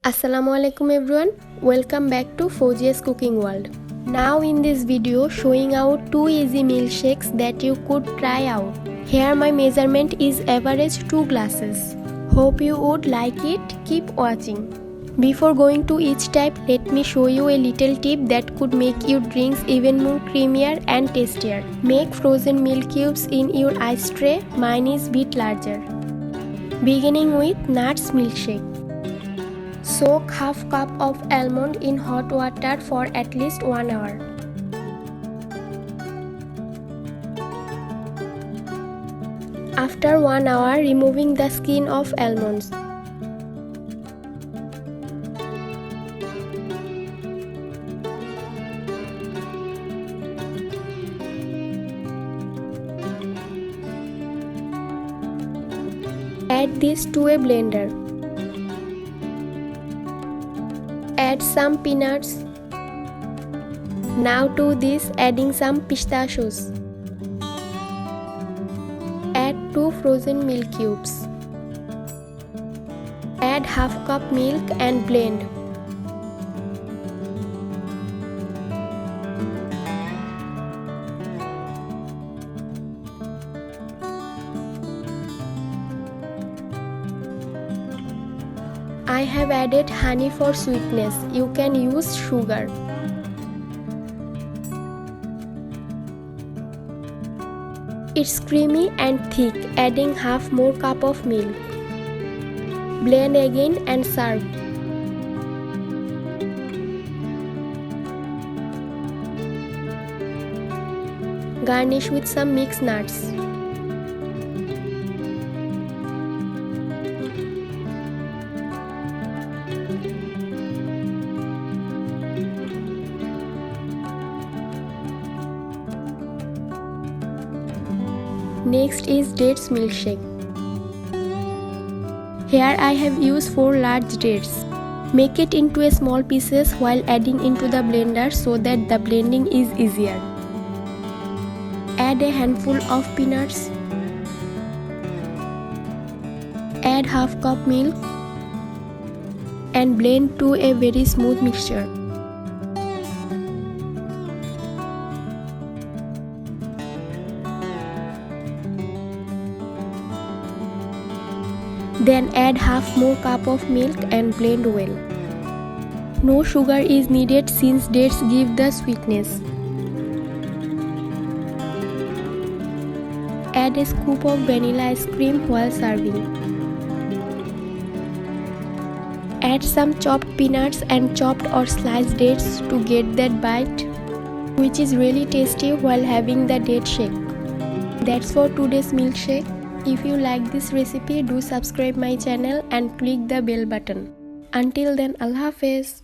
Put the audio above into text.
Assalamualaikum everyone, welcome back to Foujia's cooking world. Now in this video showing out 2 easy milkshakes that you could try out. Here my measurement is average 2 glasses. Hope you would like it, keep watching. Before going to each type, let me show you a little tip that could make your drinks even more creamier and tastier. Make frozen milk cubes in your ice tray, mine is bit larger. Beginning with nuts milkshake. Soak half cup of almond in hot water for at least 1 hour. After 1 hour, removing the skin of almonds. Add this to a blender. Add some peanuts. Now to this adding some pistachios. Add 2 frozen milk cubes. Add half cup milk and blend. I have added honey for sweetness. You can use sugar. It's creamy and thick, adding half more cup of milk. Blend again and serve. Garnish with some mixed nuts. Next is dates milkshake. Here I have used 4 large dates. Make it into a small pieces while adding into the blender so that the blending is easier. Add a handful of peanuts. Add half cup milk and blend to a very smooth mixture. Then add half more cup of milk and blend well. No sugar is needed since dates give the sweetness. Add a scoop of vanilla ice cream while serving. Add some chopped peanuts and chopped or sliced dates to get that bite, which is really tasty while having the date shake. That's for today's milkshake. If you like this recipe, do subscribe my channel and click the bell button. Until then, Allah Hafiz.